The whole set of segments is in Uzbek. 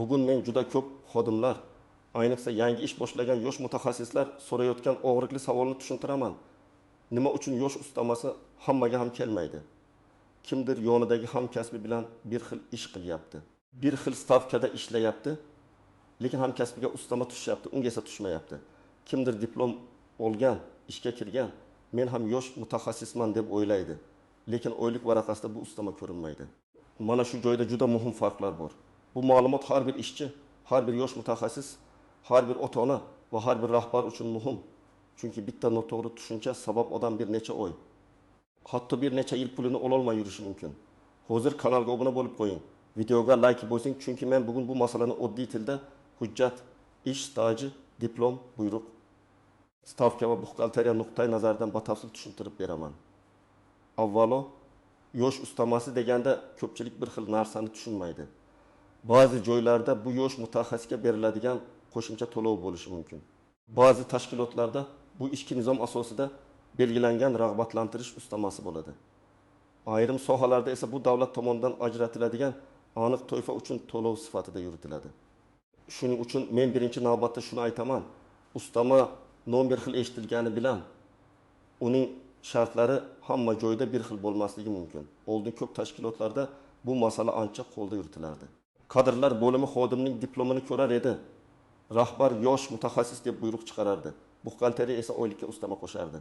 Bugun men juda ko'p xodimlar, ayniqsa yangi ish boshlagan yosh mutaxassislar so'rayotgan og'riqli savolni tushuntiraman. Nima uchun yosh ustamasi hammaga ham kelmaydi? Kimdir yonidagi hamkasbi bilan bir xil ish qilyapti. Bir xil stavkada ishlayapti, lekin hamkasbiga ustama tushyapti, unga esa tushmayapti. Kimdir diplom olgan, ishga kirgan, men ham yosh mutaxassisman deb o'ylaydi, lekin oylik varaqasida bu ustama ko'rinmaydi. Mana shu joyda juda muhim farqlar bor. Bu ma'lumot har bir ishchi, har bir yosh mutaxassis, har bir ota-ona va har bir rahbar uchun muhim. Chunki bitta noto'g'ri tushuncha sabab odam bir necha oy, hatto bir necha yil pulini ololmay yurishi mumkin. Hozir kanalga obuna bo'lib qo'ying. Videoga like bosing, chunki men bugun bu masalani oddiy tilda hujjat, ish staji, diplom, buyruq, stavka va buxgalteriya nuqtai nazaridan batafsil tushuntirib beraman. Avvalo, yosh ustamasi deganda ko'pchilik bir xil narsani tushunmaydi. Ba'zi joylarda bu yosh mutaxassisga beriladigan qo'shimcha to'lov bo'lishi mumkin. Ba'zi tashkilotlarda bu ishki nizom asosida belgilangan rag'batlantirish ustamasi bo'ladi. Ayrim sohalarda esa bu davlat tomonidan ajratiladigan aniq toifa uchun to'lov sifatida yuritiladi. Shuning uchun men birinchi navbatda shuni aytaman. Ustama nom bir xil eshitilgani bilan uning shartlari hamma joyda bir xil bo'lmasligi mumkin. Oldin ko'p tashkilotlarda bu masala ancha qo'lda yuritilardi. Kadrlar bo'limi xodimning diplomini ko'rar edi. Rahbar yosh mutaxassis deb buyruq chiqarardi. Buxgalteriya esa oylikka ustama qo'shardi.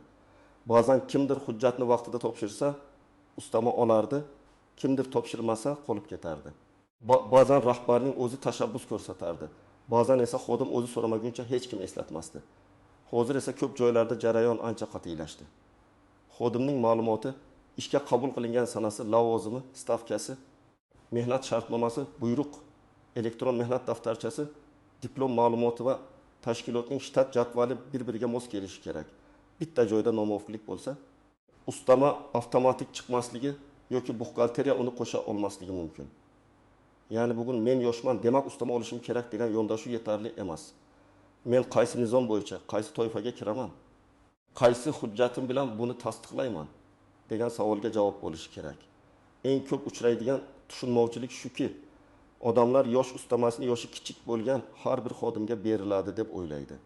Ba'zan kimdir hujjatni vaqtida topshirsa, ustama olardi, kimdir topshirmasa qolib ketardi. Ba'zan rahbarning o'zi tashabbus ko'rsatardi. Ba'zan esa xodim o'zi so'ramaguncha hech kim eslatmasdi. Hozir esa ko'p joylarda jarayon ancha qat'iylashdi. Xodimning ma'lumoti, ishga qabul qilingan sanasi, lavozimi, stavkasi, mehnat shartnomasi, buyruq, elektron mehnat daftarchasi, diplom ma'lumoti va tashkilotning shtat jadvali bir-biriga mos kelishi kerak. Bitta joyda nomuvofiqlik bo'lsa, ustama avtomatik chiqmasligi yoki buxgalteriya uni qo'sha olmasligi mumkin. Ya'ni bugun men yoshman, demak ustama olishim kerak degan yondashuv yetarli emas. Men qaysi nizom bo'yicha, qaysi toifaga kiraman, qaysi hujjatim bilan buni tasdiqlayman degan savolga javob bo'lishi kerak. Eng ko'p uchraydigan tushunmovchilik shuki, odamlar yosh ustamasini yoshi kichik bo'lgan har bir xodimga beriladi deb o'ylaydi.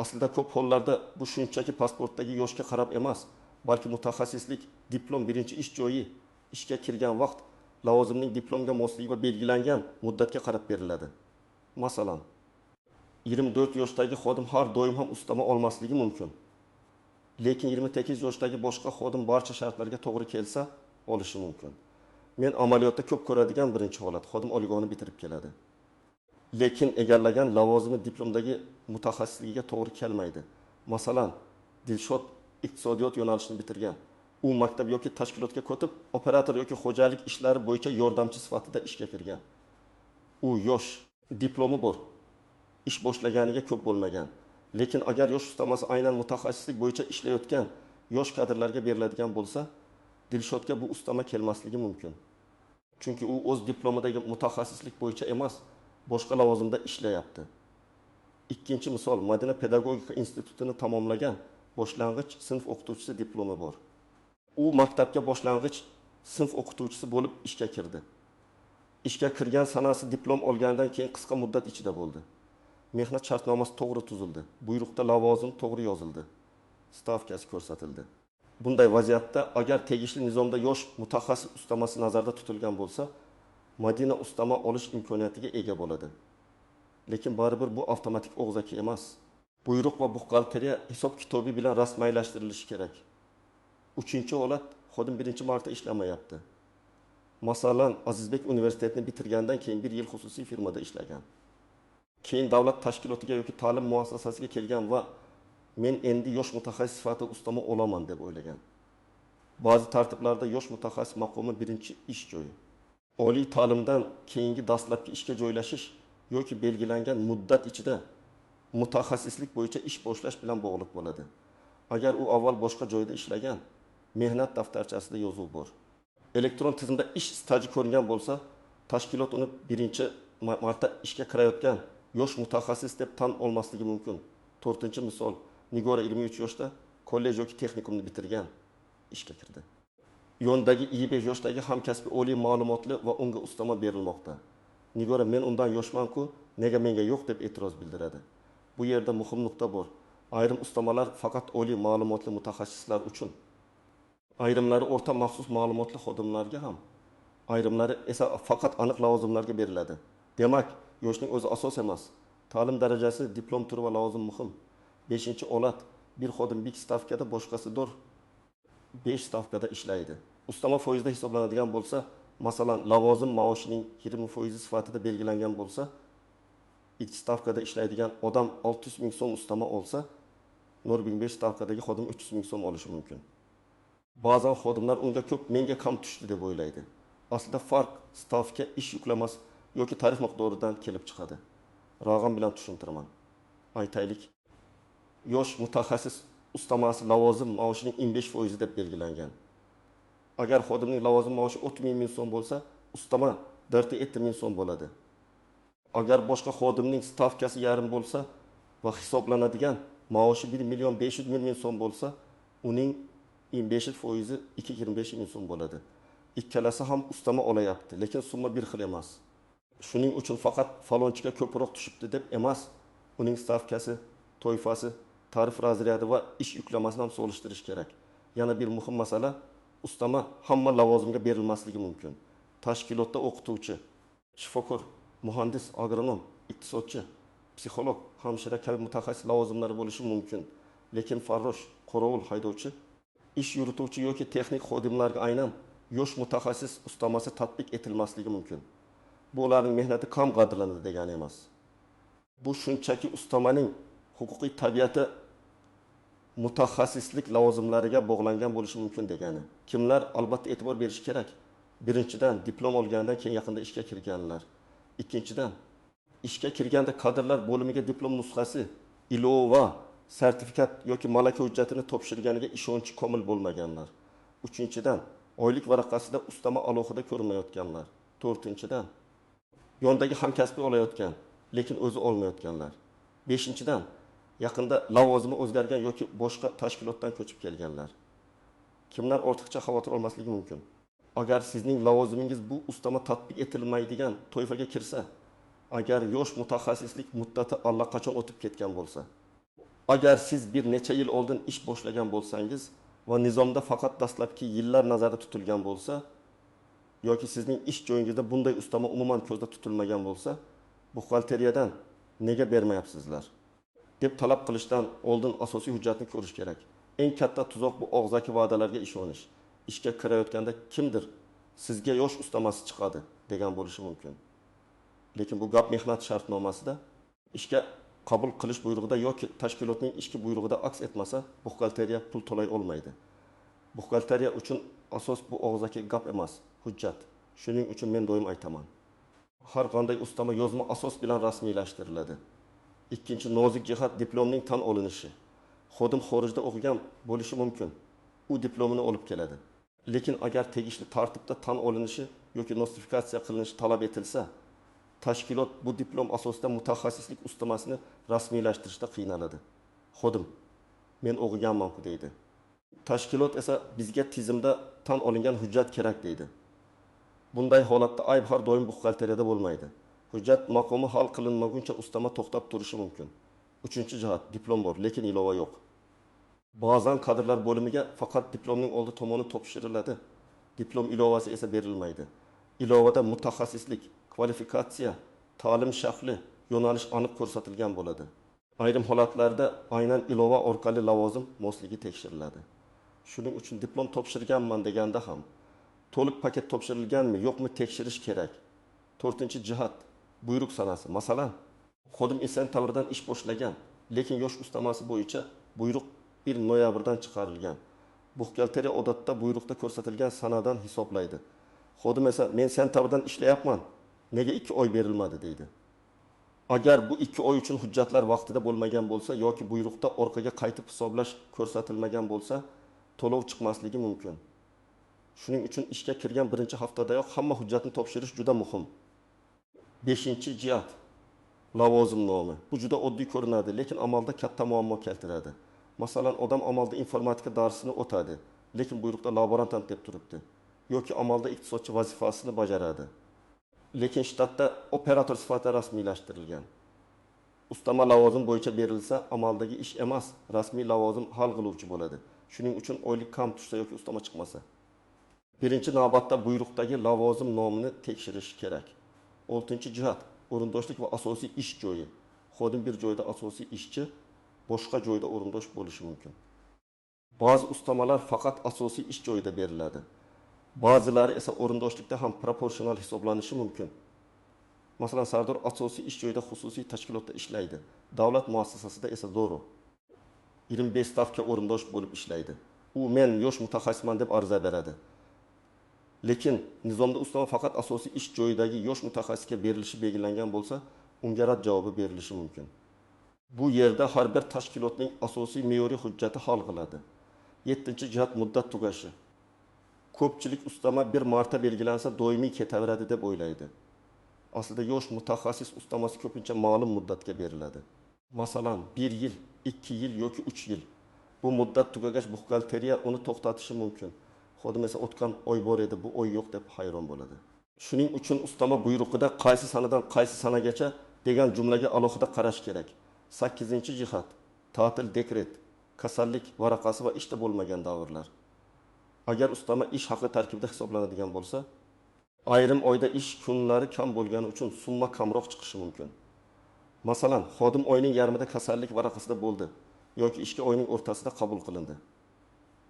Aslida ko'p hollarda bu shunchaki pasportdagi yoshga qarab emas, balki mutaxassislik, diplom, birinchi ish joyi, ishga kirgan vaqt, lavozimning diplomga mosligi va belgilangan muddatga qarab beriladi. Masalan, 24 yoshdagi xodim har doim ham ustama olmasligi mumkin. Lekin 28 yoshdagi boshqa xodim barcha shartlarga to'g'ri kelsa, olishi mumkin. Men amaliyotda ko'p ko'radigan birinchi holat, xodim oligoni bitirib keladi. Lekin egallagan lavozimi diplomdagi mutaxassisligiga to'g'ri kelmaydi. Masalan, Dilshod iqtisodiyot yo'nalishini bitirgan. U maktab yoki tashkilotga ketib, operator yoki xo'jalik ishlari bo'yicha yordamchi sifatida ishga kirgan. U yosh, diplomi bor. Ish boshlaganiga ko'p bo'lmagan. Lekin agar yosh ustamasi aynan mutaxassislik bo'yicha ishlayotgan yosh kadrlarga beriladigan bo'lsa, Dilshodga bu ustama kelmasligi mumkin. Chunki u o'z diplomidagi mutaxassislik bo'yicha emas, boshqa lavozimda ishlayapti. Ikkinchi misol, Madina pedagogika institutini tamomlagan boshlang'ich sinf o'qituvchisi diplomi bor. U maktabga boshlang'ich sinf o'qituvchisi bo'lib ishga kirdi. Ishga kirgan sanasi diplom olgandan keyin qisqa muddat ichida bo'ldi. Mehnat shartnomasi to'g'ri tuzildi. Buyruqda lavozim to'g'ri yozildi. Stavkasi ko'rsatildi. Bunday vaziyatda agar tegishli nizomda yosh mutaxassis ustamasi nazarda tutilgan bo'lsa, Madina ustama olish imkoniyatiga ega bo'ladi. Lekin baribir bu avtomatik og'zaki emas. Buyruq va buxgalteriya hisob kitobi bilan rasmiylashtirilishi kerak. Uchinchi holat, xodim birinchi marta ishlamayapti. Masalan, Azizbek universitetini bitirgandan keyin 1 yil xususiy firmada ishlagan. Keyin davlat tashkilotiga yoki ta'lim muassasasiga kelgan va men endi yosh mutaxassis sifatida ustama olaman deb o'ylagan. Ba'zi tartiblarda yosh mutaxassis maqomi birinchi ish joyi. Oliy ta'limdan keyingi dastlabki ishga joylashish yoki belgilangan muddat ichida mutaxassislik bo'yicha ish boshlash bilan bog'liq bo'ladi. Agar u avval boshqa joyda ishlagan, mehnat daftarchasida yozuv bor. Elektron tizimda ish staji ko'ringan bo'lsa, tashkilot uni birinchi marta ishga kirayotgan yosh mutaxassis deb tan olmasligi mumkin. 4-misol, Nigora 23 yoshda kollej yoki texnikumni bitirgan, ishga kirdi. Yondagi 25 yoshdagi hamkasbi oliy ma'lumotli va unga ustama berilmoqda. Nigora men undan yoshman-ku, nega menga yo'q deb e'tiroz bildiradi. Bu yerda muhim nuqta bor. Ayrim ustamalar faqat oliy ma'lumotli mutaxassislar uchun, ayrimlari o'rta maxsus ma'lumotli xodimlarga ham, ayrimlari esa faqat aniq lavozimlarga beriladi. Demak, yoshning o'zi asos emas. Ta'lim darajasi, diplom turi va lavozim muhim. 5-olat bir xodim bir stavkada, boshqasidir 5 stavkada ishlaydi. Ustama foizda hisoblanadigan bo'lsa, masalan, lavozim maoshining 20% sifatida belgilangan bo'lsa, 2 stavkada ishlaydigan odam 600 ming so'm ustama olsa, 0,5 stavkadagi xodim 300 ming so'm olishi mumkin. Ba'zan xodimlar unga ko'p, menga kam tushdi deb o'ylaydi. Aslida farq stavka ish yuklamas yoki tarif miqdoridan kelib chiqadi. Rag'am bilan tushuntiraman. Aytaylik, yosh mutaxassis ustamasi lavozim maoshining 15% deb belgilangan. Agar xodimning lavozim maoshi 30 ming so'm bo'lsa, ustama 4 ming so'm bo'ladi. Agar boshqa xodimning stavkasi yarim bo'lsa va hisoblanadigan maoshi 1,5 million so'm bo'lsa, uning 15% 2,25 ming so'm bo'ladi. Ikkalasi ham ustama olayapti, lekin summa bir xil emas. Shuning uchun faqat falonchiga ko'proq tushibdi deb emas, uning stavkasi, toifasi, tarif razryadi va ish yuklamasini ham solishtirish kerak. Yana bir muhim masala, ustama hamma lavozimga berilmasligi mumkin. Tashkilotda o'qituvchi, shifokor, muhandis, agronom, iqtisodchi, psixolog, hamshira kabi mutaxassis lavozimlari bo'lishi mumkin. Lekin farrosh, qorovul haydovchi, ish yurituvchi yoki texnik xodimlarga aynan yosh mutaxassis ustamasi tatbiq etilmasligi mumkin. Bu ularning mehnati kam qadrlanadi degani emas. Bu shunchaki ustamaning huquqiy tabiati mutaxassislik lavozimlariga bog'langan bo'lishi mumkin degani. Kimlar albatta e'tibor berish kerak? Birinchidan, diplom olgandan keyin yaqinda ishga kirganlar. Ikkinchidan, ishga kirganda kadrlar bo'limiga diplom nusxasi, ilova, sertifikat yoki malaka hujjatini topshirganiga ishonchi komil bo'lmaganlar. Uchinchidan, oylik varaqasida ustama alohida ko'rinmayotganlar. To'rtinchidan, yondagi hamkasbi olayotgan, lekin o'zi olmayotganlar. Beshinchidan, yaqinda lavozimi o'zgargan yoki boshqa tashkilotdan ko'chib kelganlar. Kimlar ortiqcha xavotir olmasligi mumkin? Agar sizning lavozimingiz bu ustama tatbiq etilmaydigan toifaga kirsa, agar yosh mutaxassislik muddati allaqachon o'tib ketgan bo'lsa, agar siz bir necha yil oldin ish boshlagan bo'lsangiz va nizomda faqat dastlabki yillar nazarda tutilgan bo'lsa, yoki sizning ish joyingizda bunday ustama umuman ko'zda tutilmagan bo'lsa, buxgalteriyadan nega bermayapsizlar deb talab qilishdan oldin asosiy hujjatni ko'rish kerak. Eng katta tuzoq bu og'zaki va'dalarga ishonish. Ishga kirayotganda kimdir sizga yosh ustamasi chiqadi degan bo'lishi mumkin. Lekin bu gap mehnat shartnomasida ishga qabul qilish buyrug'ida yoki tashkilotning ishki buyrug'ida aks etmasa, buxgalteriya pul to'lay olmaydi. Buxgalteriya uchun asos bu og'zaki gap emas, hujjat. Shuning uchun men doim aytaman. Har qanday ustama yozma asos bilan rasmiylashtiriladi. Ikkinchi nozik jihat diplomning tan olinishi. Xodim xorijda o'qigan bo'lishi mumkin. U diplomini olib keladi. Lekin agar tegishli tartibda tan olinishi yoki nostrifikatsiya qilinishi talab etilsa, tashkilot bu diplom asosida mutaxassislik ustamasini rasmiylashtirishda qiynaladi. Xodim, men o'qiganman-ku deydi. Tashkilot esa bizga tizimda tan olingan hujjat kerak deydi. Bunday holatda ayb har doim buxgalteriyada bo'lmaydi. Hujjat maqomi hal qilinmaguncha ustama to'xtab turishi mumkin. Uchinchi jihat, diplom bor, lekin ilova yo'q. Ba'zan kadrlar bo'limiga faqat diplomning oldi tomoni topshiriladi. Diplom ilovasi esa berilmaydi. Ilovada mutaxassislik, kvalifikatsiya, ta'lim shakli, yo'nalish aniq ko'rsatilgan bo'ladi. Ayrim holatlarda aynan ilova orqali lavozim mosligi tekshiriladi. Shuning uchun diplom topshirganman deganda ham to'liq paket topshirilganmi, yo'qmi tekshirish kerak. To'rtinchi jihat, buyruq sanasi. Masalan, xodim sentabrdan ish boshlagan, lekin yosh ustamasi bo'yicha buyruq 1 noyabrdan chiqarilgan. Buxgalteriya odatda buyruqda ko'rsatilgan sanadan hisoblaydi. Xodim esa men sentabrdan ishlayapman, nega 2 oy berilmadi deydi. Agar bu 2 oy uchun hujjatlar vaqtida bo'lmagan bo'lsa yoki buyruqda orqaga qaytib hisoblash ko'rsatilmagan bo'lsa, to'lov chiqmasligi mumkin. Shuning uchun ishga kirgan birinchi haftadayoq hamma hujjatni topshirish juda muhim. 5-jihat, lavozim nomi. Bu juda oddiy ko'rinadi, lekin amalda katta muammo keltiradi. Masalan, odam amalda informatika darsini o'tadi, lekin buyruqda laborantant deb turibdi. Yoki amalda iqtisodchi vazifasini bajaradi. lekin shtatda operator sifatida rasmiylashtirilgan. Ustama lavozim bo'yicha berilsa, amaldagi ish emas, rasmiy lavozim hal qiluvchi bo'ladi. Shuning uchun oylik kam tushsa yoki ustama chiqmasa, birinchi navbatda buyruqdagi lavozim nomini tekshirish kerak. 6-jihat, o'rindoshlik va asosiy ish joyi. Xodim bir joyda asosiy ishchi, boshqa joyda o'rindosh bo'lishi mumkin. Ba'zi ustamalar faqat asosiy ish joyida beriladi. Ba'zilari esa o'rindoshlikda ham proporsional hisoblanishi mumkin. Masalan, Sardor asosiy ish joyida xususiy tashkilotda ishlaydi. Davlat muassasasida esa zo'ro 25 stavka o'rindosh bo'lib ishlaydi. U men yosh mutaxassisman deb ariza beradi. Lekin nizomda ustama faqat asosiy ish joyidagi yosh mutaxassisga berilishi belgilangan bo'lsa, unga rad javobi berilishi mumkin. Bu yerda har bir tashkilotning asosiy me'yoriy hujjati hal qiladi. 7-jihat muddat tugashi. Ko'pchilik ustama bir marta belgilansa doimiy ketaveradi deb o'ylaydi. Aslida yosh mutaxassis ustamasi ko'pincha ma'lum muddatga beriladi. Masalan, 1 yil, 2 yil yoki 3 yil. Bu muddat tugagach buxgalteriya uni to'xtatishi mumkin. Xodim esa o'tgan oy bor edi, bu oy yo'q deb hayron bo'ladi. Shuning uchun ustama buyrug'ida qaysi sanadan qaysi sanagacha degan jumlaga alohida qarash kerak. 8-jihat, ta'til dekret, kasallik varaqasi va ishda bo'lmagan davrlar. Agar ustama ish haqi tarkibida hisoblanadigan bo'lsa, ayrim oyda ish kunlari kam bo'lgani uchun summa kamroq chiqishi mumkin. Masalan, xodim oyning yarmida kasallik varaqasida bo'ldi yoki ishga oyning o'rtasida qabul qilindi.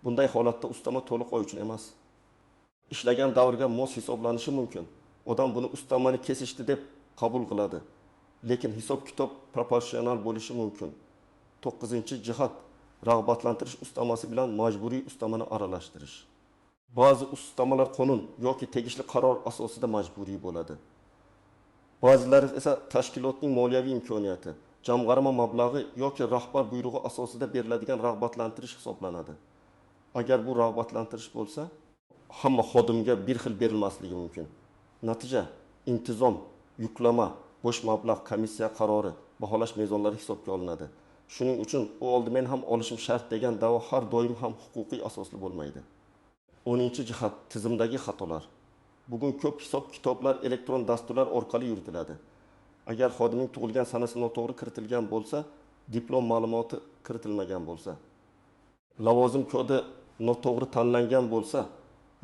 Bunday holatda ustama to'liq oy uchun emas, ishlagan davrga mos hisoblanishi mumkin. Odam buni ustamani kesishdi deb qabul qiladi. Lekin hisob-kitob proporsional bo'lishi mumkin. 9-jihat, rag'batlantirish ustamasi bilan majburiy ustamani aralashtirish. Ba'zi ustamalar qonun yoki tegishli qaror asosida majburiy bo'ladi. Ba'zilari esa tashkilotning moliyaviy imkoniyati, jamg'arma mablag'i yoki rahbar buyrug'i asosida beriladigan rag'batlantirish hisoblanadi. Agar bu rag'batlantirish bo'lsa, hamma xodimga bir xil berilmasligi mumkin. Natija intizom, yuklama, bo'sh mablag', komissiya qarori, baholash mezonlari hisobga olinadi. Shuning uchun u oldi men ham olishim shart degan da'vo har doim ham huquqiy asosli bo'lmaydi. 10-jihat, tizimdagi xatolar. Bugun ko'p hisob-kitoblar elektron dasturlar orqali yuritiladi. Agar xodimning tug'ilgan sanasi noto'g'ri kiritilgan bo'lsa, diplom ma'lumoti kiritilmagan bo'lsa, lavozim kodi noto'g'ri tanlangan bo'lsa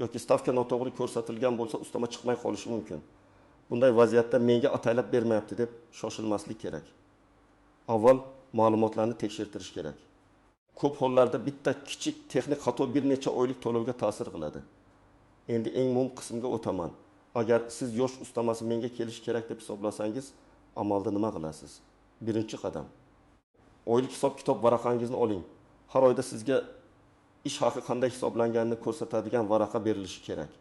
yoki stavka noto'g'ri ko'rsatilgan bo'lsa, ustama chiqmay qolishi mumkin. Bunday vaziyatda menga ataylab bermayapti deb shoshilmaslik kerak. Avval ma'lumotlarni tekshirtirish kerak. Ko'p hollarda bitta kichik texnik xato bir necha oylik to'lovga ta'sir qiladi. Endi eng muhim qismga o'taman. Agar siz yosh ustamasi menga kelish kerak deb hisoblasangiz, amalda nima qilasiz? Birinchi qadam. Oylik hisob-kitob varaqangizni oling. Har oyda sizga ish haqi qanday hisoblanganini ko'rsatadigan varaqa berilishi kerak.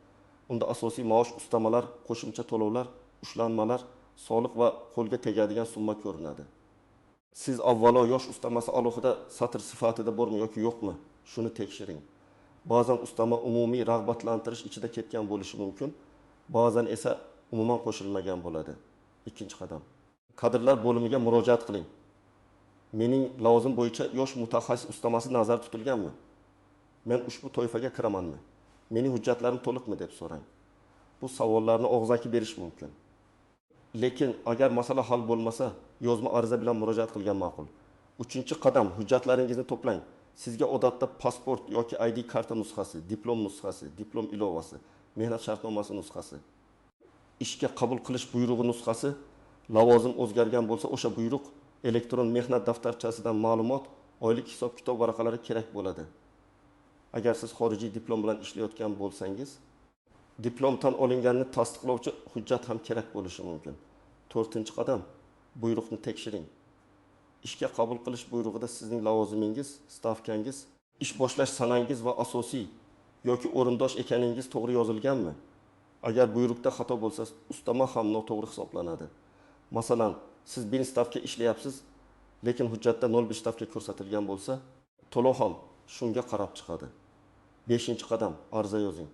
Unda asosiy maosh, ustamalar, qo'shimcha to'lovlar, ushlanmalar, soliq va qo'lga tegadigan summa ko'rinadi. Siz avvalo yosh ustamasi alohida satr sifatida bormi yoki yo'qmi? Shuni tekshiring. Ba'zan ustama umumiy rag'batlantirish ichida ketgan bo'lishi mumkin, ba'zan esa umuman qo'shilmagan bo'ladi. Ikkinchi qadam. Kadrlar bo'limiga murojaat qiling. Mening lavozim bo'yicha yosh mutaxassis ustamasi nazarda tutilganmi? Men ushbu toifaga kiramanmi? Mening hujjatlarim to'liqmi deb so'rang. Bu savollarni og'zaki berish mumkin. Lekin agar masala hal bo'lmasa, yozma ariza bilan murojaat qilgan ma'qul. 3-qadam, hujjatlaringizni to'plang. Sizga odatda pasport yoki ID karta nusxasi, diplom nusxasi, diplom ilovasi, mehnat shartnomasi nusxasi, ishga qabul qilish buyrug'i nusxasi, lavozim o'zgargan bo'lsa, o'sha buyruq, elektron mehnat daftarchasidan ma'lumot, oylik hisob-kitob varaqalari kerak bo'ladi. Agar siz xorijiy diplom bilan ishlayotgan bo'lsangiz, diplom tan olinganini tasdiqlovchi hujjat ham kerak bo'lishi mumkin. 4-qadam, buyruqni tekshiring. Ishga qabul qilish buyrug'ida sizning lavozimingiz, stavkangiz, ish boshlash sanangiz va asosiy yoki o'rindosh ekaningiz to'g'ri yozilganmi? Agar buyruqda xato bo'lsa, ustama ham noto'g'ri hisoblanadi. Masalan, siz 1 stavka ishlayapsiz, lekin hujjatda 0,1 stavka ko'rsatilgan bo'lsa, to'lov ham shunga qarab chiqadi. 5-qadam, ariza yozing.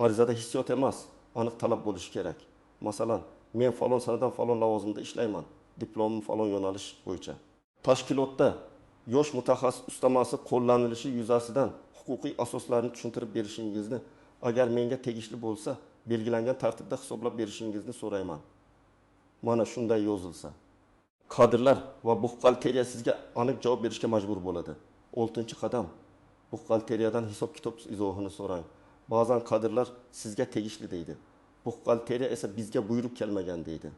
Arizada hissiyot emas, aniq talab bo'lishi kerak. Masalan, men falon sanadan falon lavozimda ishlayman, diplomim falon yo'nalish bo'yicha. Tashkilotda yosh mutaxassis ustamasi qo'llanilishi yuzasidan huquqiy asoslarni tushuntirib berishingizni, agar menga tegishli bo'lsa, belgilangan tartibda hisoblab berishingizni so'rayman. Mana shunday yozilsa. Kadrlar va buxgalteriya sizga aniq javob berishga majbur bo'ladi. 6-qadam. Buxgalteriyadan hisob-kitob izohini so'rang. Ba'zan kadrlar sizga tegishli deydi. Buxgalteriya esa bizga buyruq kelmagan deydi.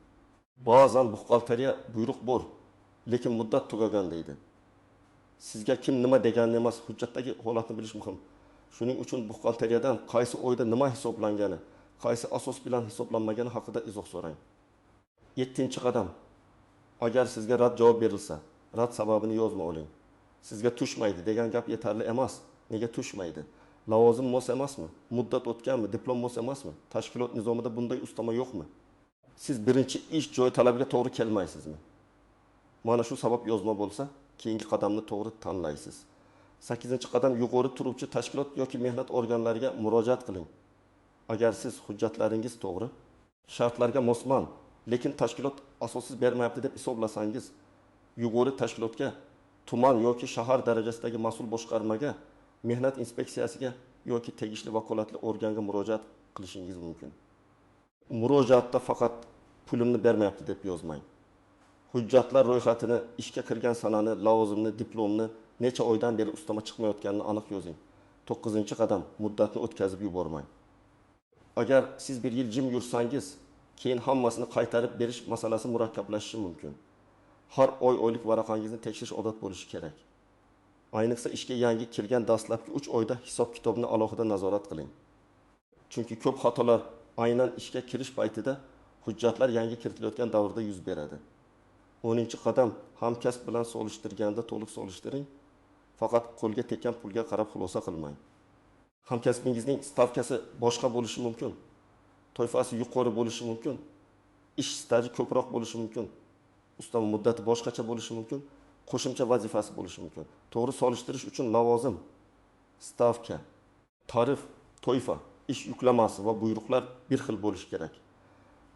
Ba'zan buxgalteriya buyruq bor, lekin muddat tugagan deydi. Sizga kim nima deganini emas, hujjatdagi holatni bilish muhim. Shuning uchun buxgalteriyadan qaysi oyda nima hisoblangani, qaysi asos bilan hisoblanmagani haqida izoh so'rang. 7-qadam. Agar sizga rad javob berilsa, rad sababini yozma oling. Sizga tushmaydi degan gap yetarli emas. Nega tushmaydi? Lavozim mos emasmi? Muddat o'tganmi? Diplom mos emasmi? Tashkilot nizomida bunday ustama yo'qmi? Siz birinchi ish joyi talabiga to'g'ri kelmaysizmi? Mana shu sabab yozma bo'lsa, keyingi qadamni to'g'ri tanlaysiz. 8-qadam yuqori turuvchi tashkilot yoki mehnat organlariga murojaat qiling. Agar siz hujjatlaringiz to'g'ri, shartlarga mosman, lekin tashkilot asossiz bermayapti deb hisoblasangiz, yuqori tashkilotga, tuman yoki shahar darajasidagi mas'ul boshqarmaga, mehnat inspeksiyasiga yoki tegishli vakolatli organga murojaat qilishingiz mumkin. Murojaatda faqat pulimni bermayapti deb yozmang. Hujjatlar ro'yxatini, ishga kirgan sanani, lavozimni, diplomni, necha oydan beri ustama chiqmayotganini aniq yozing. 9-qadam, muddatni o'tkazib yubormang. Agar siz bir yil jim yursangiz, keyin hammasini qaytarib berish masalasi murakkablashishi mumkin. Har oylik varaqangizni tekshirish odat bo'lishi kerak. Ayniqsa ishga yangi kirgan dastlabki 3 oyda hisob-kitobni alohida nazorat qiling. Chunki ko'p xatolar aynan ishga kirish paytida hujjatlar yangi kiritilayotgan davrda yuz beradi. 10-qadam, hamkasb bilan solishtirganda to'liq solishtiring. Faqat qo'lga tekkan pulga qarab xulosa qilmang. Hamkasbingizning stavkasi boshqa bo'lishi mumkin. Toifasi yuqori bo'lishi mumkin. Ish staji ko'proq bo'lishi mumkin. Ustama muddati boshqacha bo'lishi mumkin. Qo'shimcha vazifasi bo'lishi mumkin. To'g'ri solishtirish uchun lavozim, stavka, tarif, toifa, ish yuklamasi va buyruqlar bir xil bo'lishi kerak.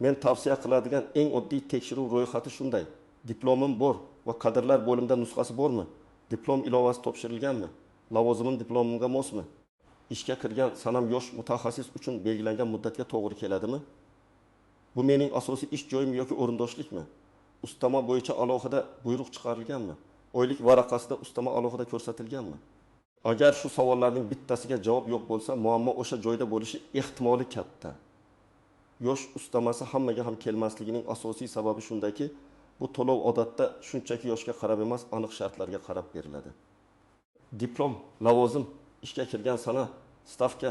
Men tavsiya qiladigan eng oddiy tekshiruv ro'yxati shunday. Diplomim bor va kadrlar bo'limida nusxasi bormi? Diplom ilovasi topshirilganmi? Lavozimim diplomimga mosmi? Ishga kirgan sanam yosh mutaxassis uchun belgilangan muddatga to'g'ri keladimi? Bu mening asosiy ish joyim yoki o'rindoshlikmi? Ustama bo'yicha alohida buyruq chiqarilganmi? Oylik varaqasida ustama alohida ko'rsatilganmi? Agar shu savollarning bittasiga javob yo'q bo'lsa, muammo o'sha joyda bo'lishi ehtimoli katta. Yosh ustamasi hammaga ham kelmasligining asosiy sababi shundaki, bu to'lov odatda shunchaki yoshga qarab emas, aniq shartlarga qarab beriladi. Diplom, lavozim, ishga kirgan sana, stavka,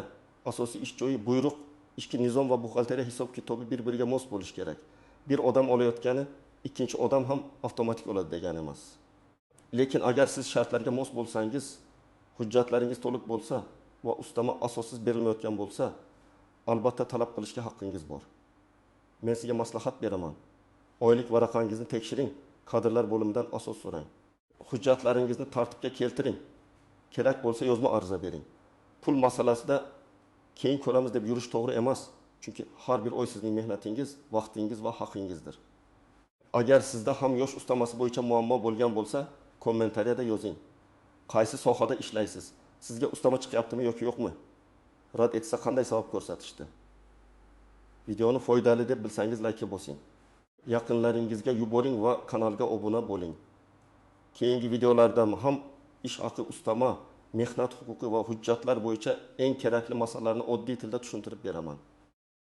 asosiy ish joyi, buyruq, ishki nizom va buxgalteriya hisob-kitobi bir-biriga mos bo'lishi kerak. Bir odam olayotgani ikkinchi odam ham avtomatik oladi degani emas. Lekin agar siz shartlarga mos bo'lsangiz, hujjatlaringiz to'liq bo'lsa va ustama asossiz berilmayotgan bo'lsa, albatta talab qilishga haqqingiz bor. Men sizga maslahat beraman. Oylik varaqangizni tekshiring, kadrlar bo'limidan asos so'rang. Hujjatlaringizni tartibga keltiring. Kerak bo'lsa yozma ariza bering. Pul masalasida keyin ko'ramiz deb yurish to'g'ri emas. Chunki har bir oy sizning mehnatingiz, vaqtingiz va haqingizdir. Agar sizda ham yosh ustamasi bo'yicha muammo bo'lgan bo'lsa, kommentariyada yozing. Qaysi sohada ishlaysiz? Sizga ustama chiqyaptimi yoki yo'qmi? Rad etsa qanday sabab ko'rsatishdi? Videoni foydali deb bilsangiz like bosing. Yaqinlaringizga yuboring va kanalga obuna bo'ling. Keyingi videolarda ham ish haqi, ustama, mehnat huquqi va hujjatlar bo'yicha eng kerakli masalalarni oddiy tilda tushuntirib beraman.